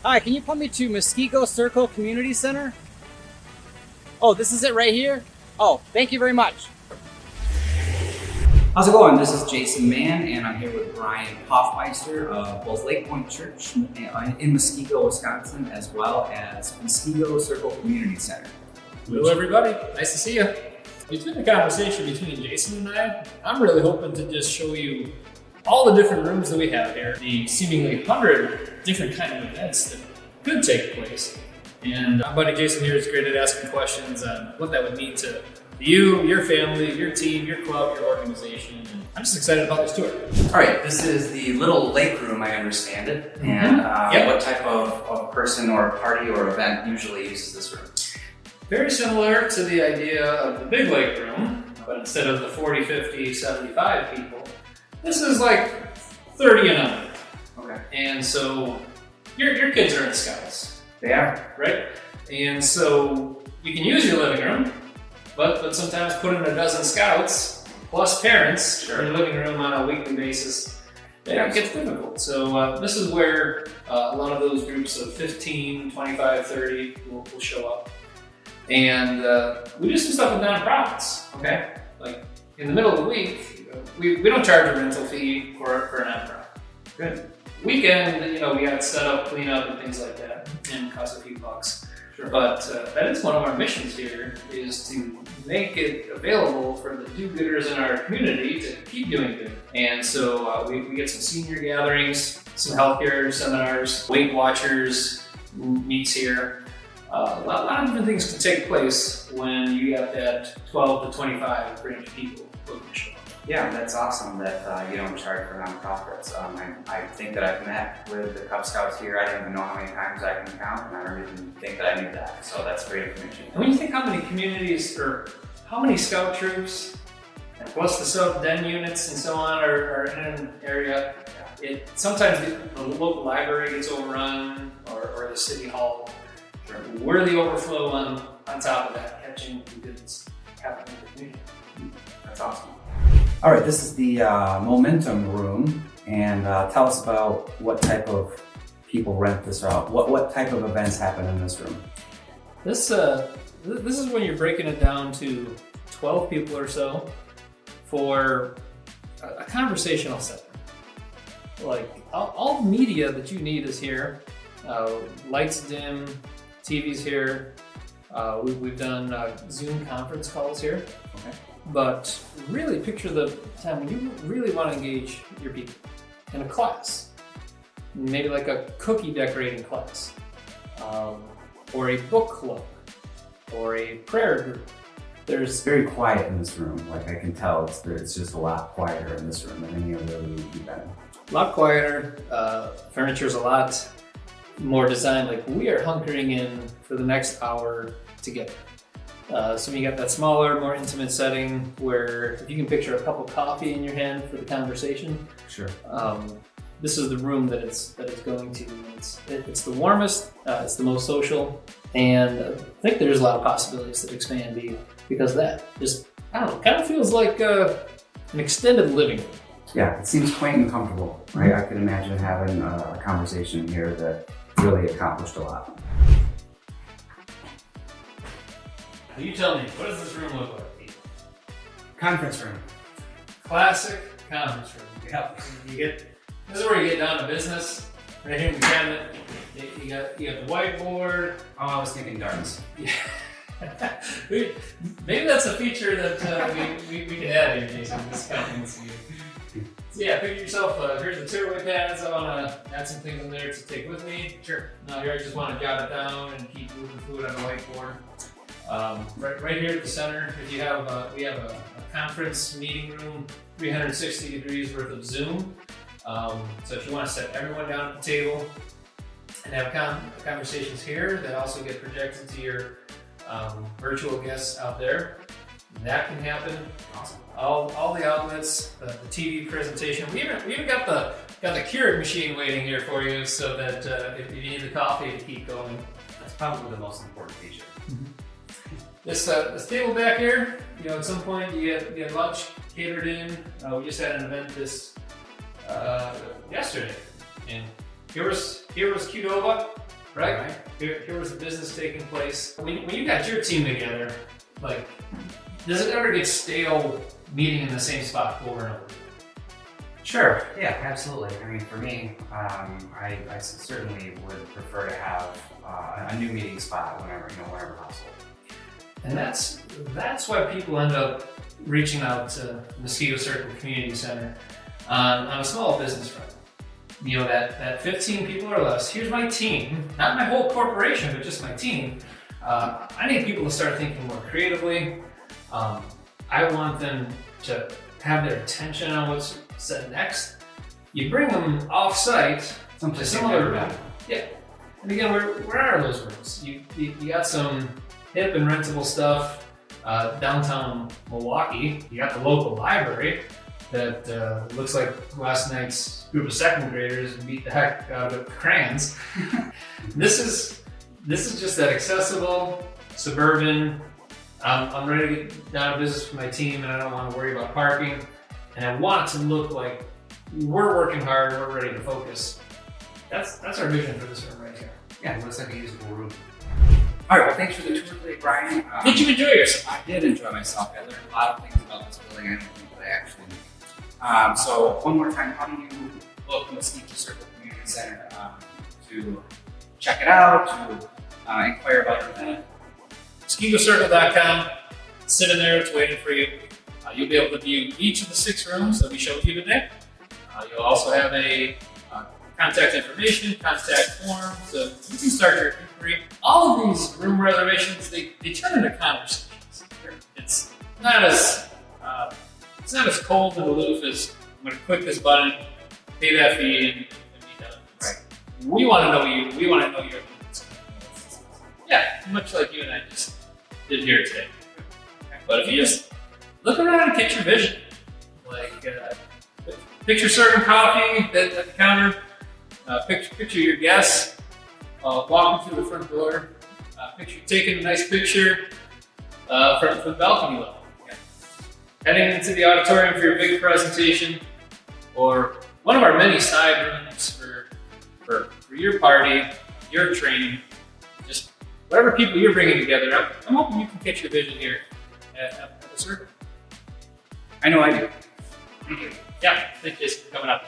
Hi, can you point me to Muskego Circle Community Center? Oh, this is it right here? Oh, thank you very much. How's it going? This is Jason Mann, and I'm here with Brian Hoffmeister of both Lake Point Church in Muskego, Wisconsin, as well as Muskego Circle Community Center. Hello, everybody. Nice to see you. Between the conversation between Jason and I'm really hoping to just show you all the different rooms that we have here, the seemingly 100 different kind of events that could take place. And my buddy Jason here is great at asking questions on what that would mean to you, your family, your team, your club, your organization. And I'm just excited about this tour. All right, this is the little lake room, I understand it. And what type of person or party or event usually uses this room? Very similar to the idea of the big lake room, but instead of the 40, 50, 75 people, this is like 30 and under. Okay. And so your kids are in Scouts. They are. Right? And so you can use your living room, but sometimes put in a dozen Scouts plus parents in your living room on a weekly basis. It gets difficult. So this is where a lot of those groups of 15, 25, 30 will show up. And we do some stuff with nonprofits, okay? Like in the middle of the week, we don't charge a rental fee for a nonprofit. Good. Weekend, we got set up, clean up, and things like that, and it costs a few bucks. Sure. But that is one of our missions here, is to make it available for the do-gooders in our community to keep doing good. And so we get some senior gatherings, some healthcare seminars, Weight Watchers meets here. A lot of different things can take place when you got that 12 to 25 range of people looking to show up. Yeah, that's awesome that you don't charge for nonprofits. I think that I've met with the Cub Scouts here. I don't even know how many times I can count, and I don't even think that I knew that. So that's great information. And when you think how many communities or how many scout troops, and plus the sub-den units and so on are in an area, sometimes the local library gets overrun or the city hall. We're the overflow on top of that, catching the goods happening in the community. That's awesome. All right, this is the Momentum Room, and tell us about what type of people rent this out. What type of events happen in this room? This is when you're breaking it down to 12 people or so for a conversational setting. Like all the media that you need is here. Lights dim, TV's here. We've done Zoom conference calls here. Okay. But really picture the time when you really want to engage your people in a class. Maybe like a cookie decorating class, or a book club, or a prayer group. There's very quiet in this room. Like I can tell, it's just a lot quieter in this room than any other room you've been in. A lot quieter. Furniture's a lot more designed like we are hunkering in for the next hour together. So you got that smaller, more intimate setting where if you can picture a cup of coffee in your hand for the conversation. Sure. This is the room that it's going to. It's the warmest. It's the most social, and I think there's a lot of possibilities that expand because of that. Just kind of feels like an extended living room. Yeah, it seems quaint and comfortable, right? I could imagine having a conversation here that really accomplished a lot. You tell me, what does this room look like, Pete? Conference room. Classic conference room. Yep. This is where you get down to business. Right here in the cabinet, you got the whiteboard. Oh, I was thinking darts. Yeah. Maybe that's a feature that we can add here, Jason. This conference. So yeah, picture yourself. Here's the takeaway pads. I want to add some things in there to take with me. Sure. Now here I just want to jot it down and keep moving food on the whiteboard. Right here at the center, if you have we have a conference meeting room, 360 degrees worth of Zoom. So if you want to set everyone down at the table and have conversations here that also get projected to your virtual guests out there, that can happen. Awesome. All the outlets, the TV presentation. We even got the Keurig machine waiting here for you, so that if you need the coffee to keep going. That's probably the most important feature. Mm-hmm. This table back here, at some point you get lunch catered in. We just had an event yesterday, and here was Qdoba right? Here was the business taking place. When you got your team together, like, does it ever get stale meeting in the same spot over and over? Sure. Yeah, absolutely. I mean, for me, I certainly would prefer to have a new meeting spot whenever possible. And that's why people end up reaching out to Muskego Circle Community Center on a small business front. You know, that 15 people or less. Here's my team, not my whole corporation, but just my team. I need people to start thinking more creatively. I want them to have their attention on what's said next. You bring them off-site to some other room. Yeah. And again, where are those rooms? You got some hip and rentable stuff downtown Milwaukee. You got the local library that looks like last night's group of second graders beat the heck out of crayons. This is just that accessible, suburban. I'm ready to get down to business with my team, and I don't want to worry about parking. And I want it to look like we're working hard, we're ready to focus. That's our vision for this room right here. Yeah, it looks like a usable room. All right, well, thanks for the tour today, Brian. Did you enjoy yourself? I did enjoy myself. I learned a lot of things about this building I didn't think that I actually knew. So one more time, how do you book Muskego Circle Community Center to check it out, to inquire about your event? MuskegoCircle.com. It's sitting there, it's waiting for you. You'll be able to view each of the 6 rooms that we showed you today. You'll also have a contact information, contact form, so you can start your inquiry. All of these room reservations, they turn into conversations. It's not as cold and aloof as I'm going to click this button, pay that fee, and be done. Right. We want to know you. We want to know your opinions. Yeah, much like you and I just did here today. But if you just look around and catch your vision, like picture serving coffee at the counter, picture your guests walking through the front door, picture taking a nice picture from the balcony level. Heading into the auditorium for your big presentation, or one of our many side rooms for your party, your training, just whatever people you're bringing together. I'm hoping you can catch your vision here at the circle. I know I do. Yeah, thank you for coming up.